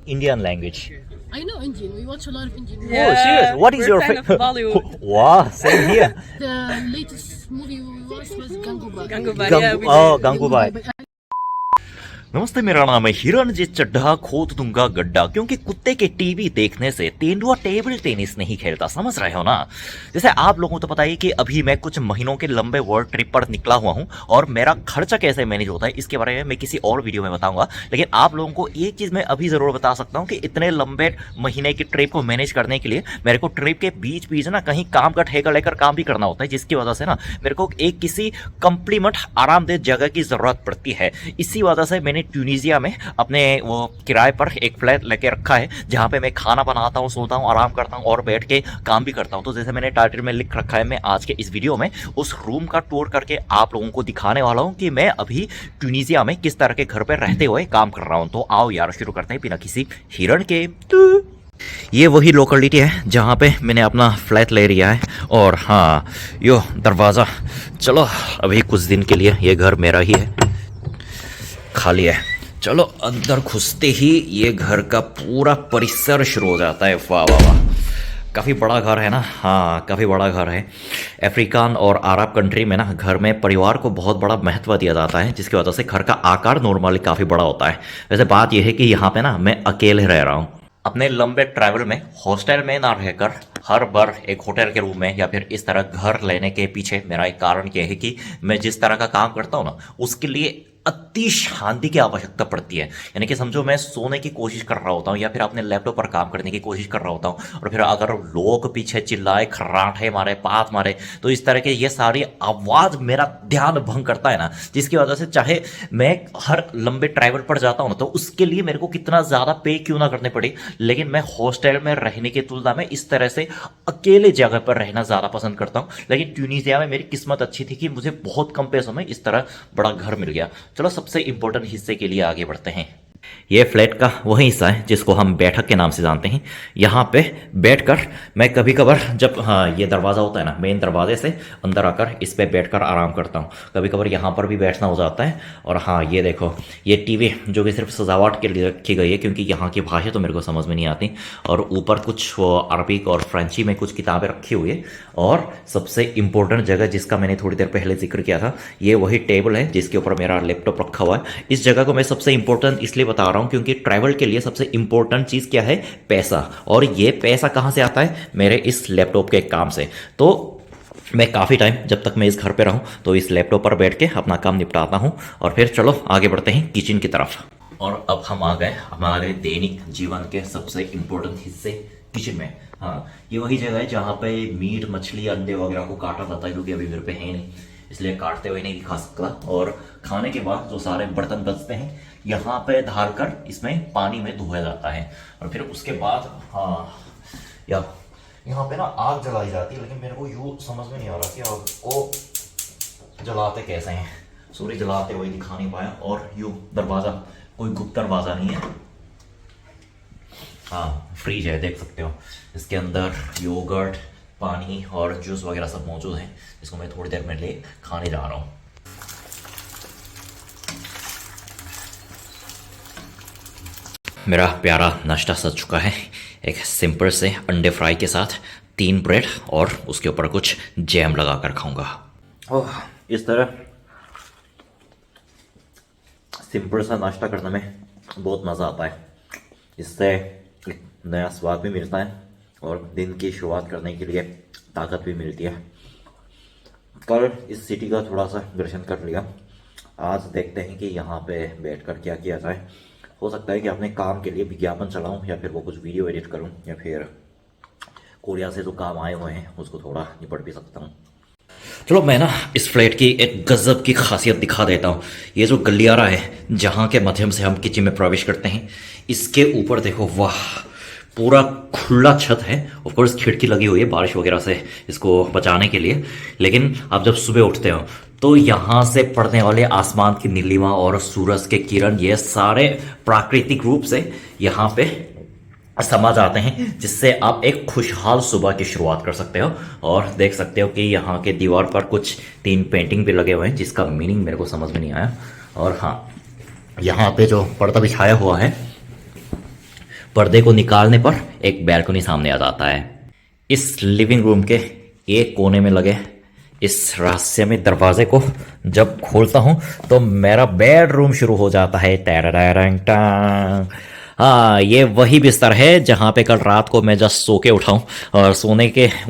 Indian language? I know Indian. We watch a lot of Indian movies. Oh, serious? What is we're your fan of favorite? Bollywood. Wow, same here. The latest movie we watched was Gangubai. Gangubai, Gang- yeah, we oh, did. Gangubai. But नमस्ते, मेरा नाम है हिरण जी चड्ढा, खोद दूंगा गड्ढा। क्योंकि कुत्ते के टीवी देखने से तेंदुआ टेबल टेनिस नहीं खेलता, समझ रहे हो ना। जैसे आप लोगों को तो पता ही कि अभी मैं कुछ महीनों के लंबे वर्ल्ड ट्रिप पर निकला हुआ हूं और मेरा खर्चा कैसे मैनेज होता है इसके बारे में मैं किसी और वीडियो में बताऊंगा। लेकिन आप लोगों को एक चीज मैं अभी जरूर बता सकता हूं कि इतने लंबे महीने की ट्रिप को मैनेज करने के लिए मेरे को ट्रिप के बीच बीच ना कहीं काम का ठेका लेकर काम भी करना होता है, जिसकी वजह से ना मेरे को एक किसी कंप्लीमेंट आरामदेह जगह की जरूरत पड़ती है। इसी वजह से मैंने ट्यूनीशिया में अपने वो किराए पर एक फ्लैट लेके रखा है, जहां पे मैं खाना बनाता हूं, सोता हूं, आराम करता हूं और बैठ के काम भी करता हूं। तो जैसे मैंने टाइटल में लिख रखा है, मैं आज के इस वीडियो में उस रूम का टूर करके आप लोगों को दिखाने वाला हूं कि मैं अभी ट्यूनीशिया में किस तरह के घर पर रहते हुए काम कर रहा हूं। तो आओ यार शुरू करते हैं बिना किसी हिरण के। ये वही लोकेलिटी है जहाँ पे मैंने अपना फ्लैट ले लिया है। और हाँ, यो दरवाज़ा, चलो अभी कुछ दिन के लिए ये घर मेरा ही है, खाली है। चलो अंदर घुसते ही ये घर का पूरा परिसर शुरू हो जाता है। वाह वाह वाह, काफ़ी बड़ा घर है ना। हाँ, काफ़ी बड़ा घर है। अफ्रीकन और अरब कंट्री में ना घर में परिवार को बहुत बड़ा महत्व दिया जाता है, जिसकी वजह से घर का आकार नॉर्मली काफ़ी बड़ा होता है। वैसे बात यह है कि यहाँ पे ना मैं अकेले रह रहा हूँ। अपने लंबे ट्रैवल में हॉस्टल में ना रहकर हर बार एक होटल के रूम में या फिर इस तरह घर लेने के पीछे मेरा एक कारण यह है कि मैं जिस तरह का काम करता हूँ ना, उसके लिए अति शांति की आवश्यकता पड़ती है। यानी कि समझो मैं सोने की कोशिश कर रहा होता हूँ या फिर अपने लैपटॉप पर काम करने की कोशिश कर रहा होता हूँ और फिर अगर लोग पीछे चिल्लाए, खर्राटे मारे, पात मारे, तो इस तरह के ये सारी आवाज़ मेरा ध्यान भंग करता है ना, जिसकी वजह से चाहे मैं हर लंबे ट्रैवल पर जाता हूँ ना, तो उसके लिए मेरे को कितना ज़्यादा पे क्यों ना करने पड़े, लेकिन मैं हॉस्टल में रहने की तुलना में इस तरह से अकेले जगह पर रहना ज़्यादा पसंद करता हूँ। लेकिन ट्यूनीशिया में मेरी किस्मत अच्छी थी कि मुझे बहुत कम पैसों में इस तरह बड़ा घर मिल गया। चलो सबसे इंपॉर्टेंट हिस्से के लिए आगे बढ़ते हैं। ये फ्लैट का वही हिस्सा है जिसको हम बैठक के नाम से जानते हैं। यहाँ पे बैठकर मैं कभी कभार जब, हाँ, ये दरवाज़ा होता है ना, मेन दरवाजे से अंदर आकर इस पे बैठकर आराम करता हूँ। कभी कभार यहाँ पर भी बैठना हो जाता है। और हाँ, ये देखो, ये टीवी जो कि सिर्फ सजावट के लिए रखी गई है, क्योंकि यहाँ की भाषा तो मेरे को समझ में नहीं आती। और ऊपर कुछ वो अरबिक और फ्रेंची में कुछ किताबें रखी हुई है। और सबसे इम्पोर्टेंट जगह जिसका मैंने थोड़ी देर पहले जिक्र किया था, ये वही टेबल है जिसके ऊपर मेरा लैपटॉप रखा हुआ है। इस जगह को मैं सबसे इम्पोर्टेंट इसलिए बता रहा हूँ क्योंकि ट्रैवल के लिए सबसे इंपॉर्टेंट चीज क्या है? पैसा। और ये पैसा कहां से आता है? मेरे इस लैपटॉप के काम से। तो मैं काफ़ी टाइम, जब तक मैं इस घर पे रहूं, तो इस लैपटॉप पर बैठ के अपना काम निपटाता हूं। और फिर चलो आगे बढ़ते हैं किचन की तरफ। और अब हम आ गए हमारे दैनिक जीवन के सबसे इंपॉर्टेंट हिस्से, किचन में। हाँ, ये वही जगह है जहाँ पे मीट, मछली, अंडे वगैरह को काटा जाता है, क्योंकि अभी मेरे पे है नहीं, इसलिए काटते हुए नहीं दिखा सकता। और खाने के बाद जो सारे बर्तन बचते हैं यहाँ पे डालकर इसमें पानी में धोया जाता है। और फिर उसके बाद, हाँ, यहाँ पे ना आग जलाई जाती है, लेकिन मेरे को यूँ समझ में नहीं आ रहा कि आग को जलाते कैसे हैं। सूर्य जलाते हुए दिखा नहीं पाया। और यूँ दरवाज़ा कोई गुप्त दरवाज़ा नहीं है। हाँ, फ्रिज है, देख सकते हो, इसके अंदर योगर्ट, पानी और जूस वगैरह सब मौजूद है, जिसको मैं थोड़ी देर में ले खाने जा रहा हूँ। मेरा प्यारा नाश्ता सज चुका है। एक सिंपल से अंडे फ्राई के साथ 3 ब्रेड और उसके ऊपर कुछ जैम लगा कर खाऊंगा। ओह, इस तरह सिंपल सा नाश्ता करने में बहुत मज़ा आता है। इससे एक नया स्वाद भी मिलता है और दिन की शुरुआत करने के लिए ताकत भी मिलती है। कल इस सिटी का थोड़ा सा दर्शन कर लिया, आज देखते हैं कि यहाँ पे बैठकर क्या किया जाए। हो सकता है कि अपने काम के लिए विज्ञापन चलाऊं, या फिर वो कुछ वीडियो एडिट करूं, या फिर कोरिया से जो काम आए हुए हैं उसको थोड़ा निपट भी सकता हूं। चलो मैं ना इस फ्लैट की एक गजब की खासियत दिखा देता हूं। ये जो गलियारा है जहां के माध्यम से हम किचन में प्रवेश करते हैं, इसके ऊपर देखो, वाह, पूरा खुला छत है। ऑफ कोर्स खिड़की लगी हुई है बारिश वगैरह से इसको बचाने के लिए। लेकिन आप जब सुबह उठते हो तो यहाँ से पड़ने वाले आसमान की नीलिमा और सूरज के किरण, ये सारे प्राकृतिक रूप से यहाँ पे समा जाते हैं, जिससे आप एक खुशहाल सुबह की शुरुआत कर सकते हो। और देख सकते हो कि यहाँ के दीवार पर कुछ 3 पेंटिंग भी लगे हुए हैं, जिसका मीनिंग मेरे को समझ में नहीं आया। और हाँ, यहाँ पे जो पर्दा बिछाया हुआ है पर्दे को निकालने पर एक बैल्कनी सामने आ जाता है। इस लिविंग रूम के एक कोने में लगे इस रहस्यमय दरवाजे को जब खोलता हूं तो मेरा बेडरूम शुरू हो जाता है। टैरारैंटां। हाँ, ये वही बिस्तर है जहाँ पे कल रात को मैं जस्ट सो के उठाऊं और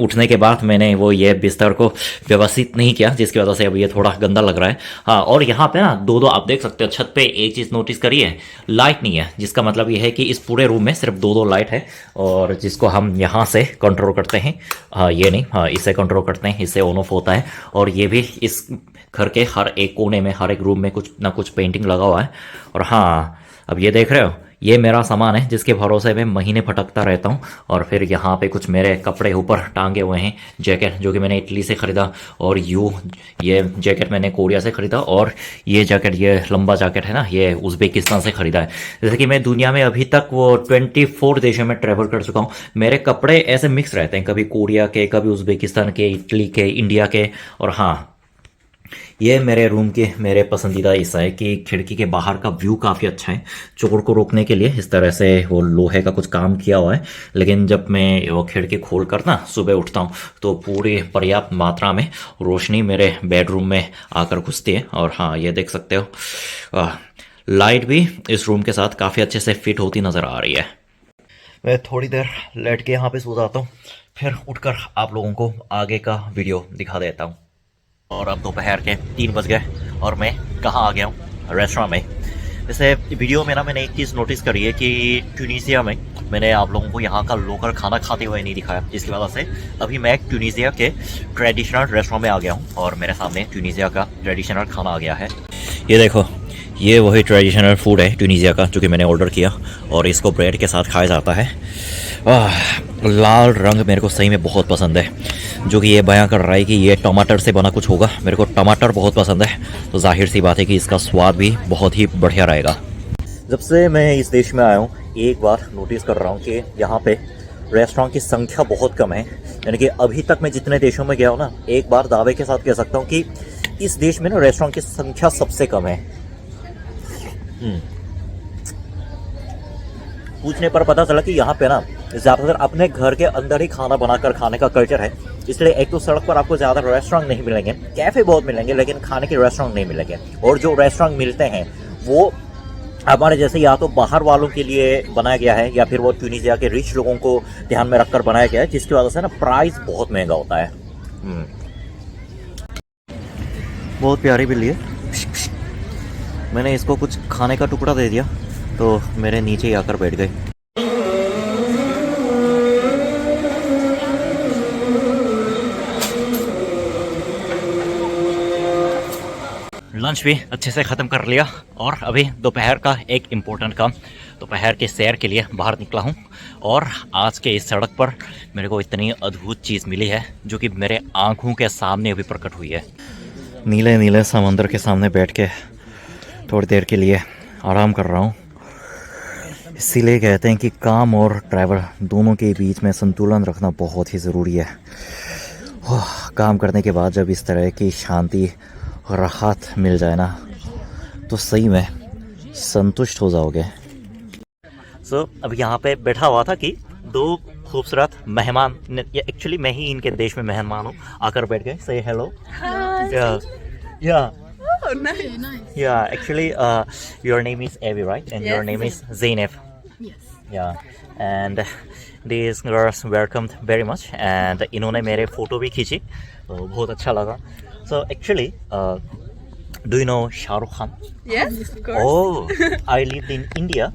उठने के बाद मैंने ये बिस्तर को व्यवस्थित नहीं किया, जिसकी वजह से अब ये थोड़ा गंदा लग रहा है। हाँ, और यहाँ पे ना दो आप देख सकते हो छत पे। एक चीज़ नोटिस करिए, लाइट नहीं है, जिसका मतलब ये है कि इस पूरे रूम में सिर्फ दो लाइट है और जिसको हम यहाँ से कंट्रोल करते हैं। हाँ, ये नहीं, हाँ इससे कंट्रोल करते हैं, इससे ऑन ऑफ होता है। और ये भी इस घर के हर एक कोने में, हर एक रूम में कुछ ना कुछ पेंटिंग लगा हुआ है। और हाँ, अब ये देख रहे हो, ये मेरा सामान है जिसके भरोसे में महीने भटकता रहता हूँ। और फिर यहाँ पे कुछ मेरे कपड़े ऊपर टांगे हुए हैं। जैकेट जो कि मैंने इटली से ख़रीदा, और ये जैकेट मैंने कोरिया से ख़रीदा, और ये जैकेट, ये लंबा जैकेट है ना, ये उज़्बेकिस्तान से ख़रीदा है। जैसे कि मैं दुनिया में अभी तक वो 24 देशों में ट्रैवल कर चुका हूँ। मेरे कपड़े ऐसे मिक्स रहते हैं, कभी कोरिया के, कभी उज़्बेकिस्तान के, इटली के, इंडिया के। और हाँ, ये मेरे रूम के मेरे पसंदीदा हिस्सा है कि खिड़की के बाहर का व्यू काफ़ी अच्छा है। चोर को रोकने के लिए इस तरह से वो लोहे का कुछ काम किया हुआ है, लेकिन जब मैं वो खिड़की खोल कर ना सुबह उठता हूँ तो पूरी पर्याप्त मात्रा में रोशनी मेरे बेडरूम में आकर घुसती है। और हाँ, ये देख सकते हो, लाइट भी इस रूम के साथ काफ़ी अच्छे से फिट होती नज़र आ रही है। मैं थोड़ी देर लेट के यहाँ पे सो जाता हूँ, फिर उठकर आप लोगों को आगे का वीडियो दिखा देता हूँ। और अब दोपहर के 3 बज गए और मैं कहाँ आ गया हूँ, रेस्टोरेंट में। वैसे वीडियो में ना मैंने एक चीज़ नोटिस करी है कि ट्यूनीसिया में मैंने आप लोगों को यहाँ का लोकल खाना खाते हुए नहीं दिखाया, जिसकी वजह से अभी मैं ट्यूनीसिया के ट्रेडिशनल रेस्टोरेंट में आ गया हूँ और मेरे सामने ट्यूनीसिया का ट्रेडिशनल खाना आ गया है। ये देखो, ये वही ट्रेडिशनल फूड है ट्यूनीसिया का जो कि मैंने ऑर्डर किया, और इसको ब्रेड के साथ खाया जाता है। लाल रंग मेरे को सही में बहुत पसंद है, जो कि ये बयां कर रहा है कि ये टमाटर से बना कुछ होगा। मेरे को टमाटर बहुत पसंद है, तो जाहिर सी बात है कि इसका स्वाद भी बहुत ही बढ़िया रहेगा। जब से मैं इस देश में आया हूँ, एक बार नोटिस कर रहा हूँ कि यहाँ पे रेस्टोरेंट की संख्या बहुत कम है। यानी कि अभी तक मैं जितने देशों में गया हूँ ना, एक बार दावे के साथ कह सकता हूँ कि इस देश में ना रेस्टोरेंट की संख्या सबसे कम है। पूछने पर पता चला कि यहाँ पे ना ज़्यादातर अपने घर के अंदर ही खाना बनाकर खाने का कल्चर है। इसलिए एक तो सड़क पर आपको ज़्यादा रेस्टोरेंट नहीं मिलेंगे, कैफ़े बहुत मिलेंगे, लेकिन खाने के रेस्टोरेंट नहीं मिलेंगे। और जो रेस्टोरेंट मिलते हैं वो हमारे जैसे या तो बाहर वालों के लिए बनाया गया है, या फिर वो ट्यूनीसिया के रिच लोगों को ध्यान में रखकर बनाया गया है, जिसकी वजह से ना प्राइस बहुत महंगा होता है। बहुत प्यारी बिल्ली है। मैंने इसको कुछ खाने का टुकड़ा दे दिया तो मेरे नीचे ही आकर बैठ गई। लंच भी अच्छे से ख़त्म कर लिया और अभी दोपहर का एक इम्पोर्टेंट काम, दोपहर के सैर के लिए बाहर निकला हूँ। और आज के इस सड़क पर मेरे को इतनी अद्भुत चीज़ मिली है जो कि मेरे आँखों के सामने अभी प्रकट हुई है। नीले नीले समंदर के सामने बैठ के थोड़ी देर के लिए आराम कर रहा हूँ। इसीलिए कहते हैं कि काम और ट्रैवल दोनों के बीच में संतुलन रखना बहुत ही ज़रूरी है। काम करने के बाद जब इस तरह की शांति, राहत मिल जाए ना, तो सही में संतुष्ट हो जाओगे। अब यहाँ पे बैठा हुआ था कि 2 खूबसूरत मेहमान, एक्चुअली मैं ही इनके देश में मेहमान हूँ, आकर बैठ गए। से hello. Oh, nice. Yeah, actually, your name is Abby, right? And your Yes. name is Zainab. Yes. Yeah, and these girls welcomed very much, and इन्होंने मेरे फोटो भी खींची, तो बहुत अच्छा लगा. So actually, do you know Shah Rukh Khan? Yes, of course. Oh, I lived in India,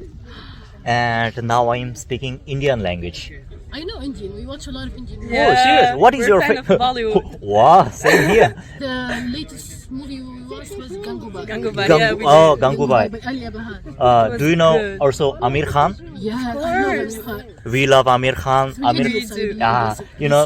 and now I'm speaking Indian language. I know Indian. We watch a lot of Indian movies. Yeah. Oh, serious? What is we're your fan of Bollywood. Wow, same here. The latest movie we watched was Gangubai. Gangubai, Gang- yeah, we oh, did. Gangubai. by Ali Abahan. was Do you know good. also Amir Khan? Yeah, I love Amir Khan. We love Amir Khan. It's really Amir, We good. do. yeah, you know,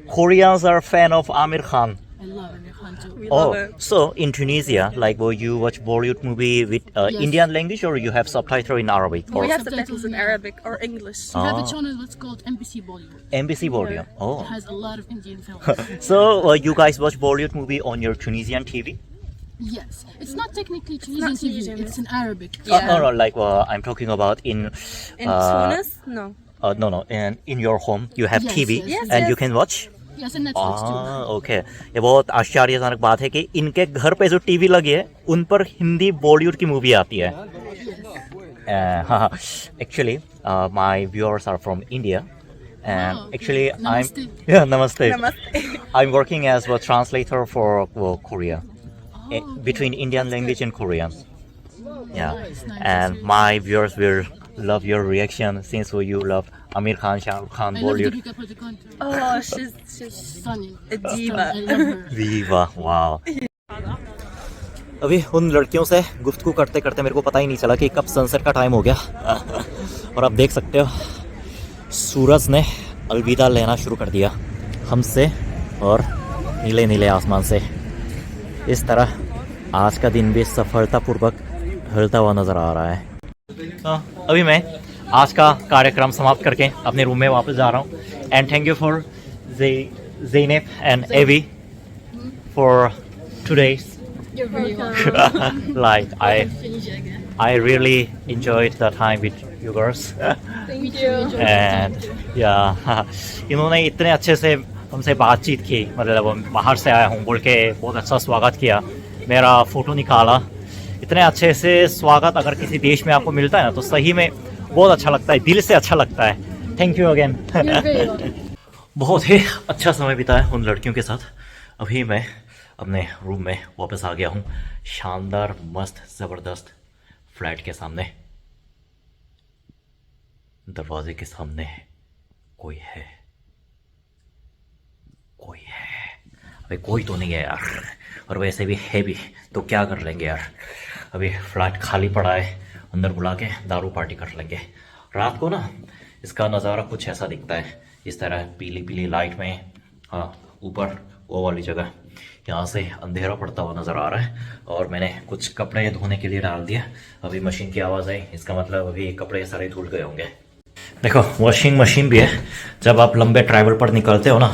Koreans are fan of Amir Khan. I love Amir Khan too. We Oh, love it. so in Tunisia, like, will you watch Bollywood movie with Yes. Indian language, or you have subtitle in Arabic? No, Or We have subtitles subtitles in in Arabic or English. We have Ah. a channel that's called MBC Bollywood. NBC Bollywood? It Oh, has a lot of Indian films. so you guys watch Bollywood movie on your Tunisian TV? Yes, it's not technically not Tunisian TV. Tunisian, It's in Arabic. Yeah. No, no, like I'm talking about in In Tunis? No. no, no, in your home you have Yes, TV yes, and you yes. can watch. Yes, and Netflix too. Okay, ये बहुत आश्चर्यजनक बात है कि इनके घर पे जो टीवी लगी है उन पर हिंदी बॉलीवुड की मूवी आती है. हाँ, actually my viewers are from India and Wow, actually namaste. Namaste. Namaste. I'm working as a translator for Korea, between Indian language and Korean. Yeah, Nice, nice. and my viewers will love your reaction since you love Amir Khan, Shah Rukh Khan, I love Bollywood. Deepika Padukone. Oh, she's Stunning. a diva. I love her. Viva, wow. अभी उन लड़कियों से गुफ्तगू करते करते मेरे को पता ही नहीं चला कि कब सनसेट का टाइम हो गया. और आप देख सकते हो सूरज ने अलविदा लेना शुरू कर दिया हमसे और नीले नीले आसमान से. इस तरह आज का दिन भी सफलतापूर्वक ढलता हुआ नज़र आ रहा है. अभी मैं आज का कार्यक्रम समाप्त करके अपने रूम में वापस जा रहा हूँ. And thank you for Zainab and Avi for today's. You're very welcome. Like Finish it again. I really enjoyed the time with you girls. Thank you. And yeah, इन्होंने इतने अच्छे से हमसे बातचीत की, मतलब हम बाहर से आया हूँ बोल के बहुत अच्छा स्वागत किया, मेरा फ़ोटो निकाला. इतने अच्छे से स्वागत अगर किसी देश में आपको मिलता है ना तो सही में बहुत अच्छा लगता है, दिल से अच्छा लगता है. Thank you again. You're very welcome. बहुत ही अच्छा समय बिताया उन लड़कियों के साथ. अभी मैं अपने रूम में वापस आ गया हूँ. शानदार मस्त ज़बरदस्त फ्लैट के सामने, दरवाजे के सामने कोई है, कोई है. अबे कोई तो नहीं है यार, और वैसे भी है भी तो क्या कर लेंगे यार. अभी फ्लैट खाली पड़ा है, अंदर बुला के दारू पार्टी कर लेंगे. रात को ना इसका नज़ारा कुछ ऐसा दिखता है, इस तरह पीली पीली लाइट में. हाँ, ऊपर वो वाली जगह यहाँ से अंधेरा पड़ता हुआ नज़र आ रहा है. और मैंने कुछ कपड़े धोने के लिए डाल दिया. अभी मशीन की आवाज़ आई, इसका मतलब अभी कपड़े सारे धुल गए होंगे. देखो वॉशिंग मशीन भी है. जब आप लंबे ट्रैवल पर निकलते हो ना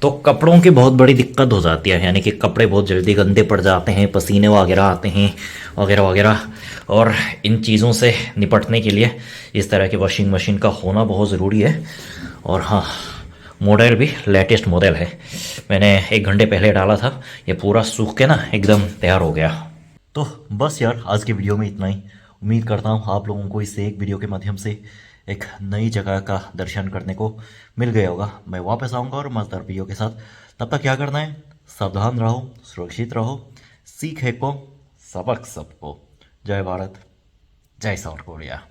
तो कपड़ों की बहुत बड़ी दिक्कत हो जाती है, यानी कि कपड़े बहुत जल्दी गंदे पड़ जाते हैं, पसीने वगैरह आते हैं वगैरह वगैरह. और इन चीज़ों से निपटने के लिए इस तरह की वॉशिंग मशीन का होना बहुत ज़रूरी है. और हाँ, मॉडल भी लेटेस्ट मॉडल है. मैंने 1 घंटे पहले डाला था, ये पूरा सूख के ना एकदम तैयार हो गया. तो बस यार आज के वीडियो में इतना ही. उम्मीद करता हूँ आप लोगों को इससे एक वीडियो के माध्यम से एक नई जगह का दर्शन करने को मिल गया होगा. मैं वापस आऊँगा और मज़ेदार वीडियो के साथ. तब तक क्या करना है, सावधान रहो, सुरक्षित रहो, सीख है को सबक सबको. जय भारत, जय साउथ कोरिया.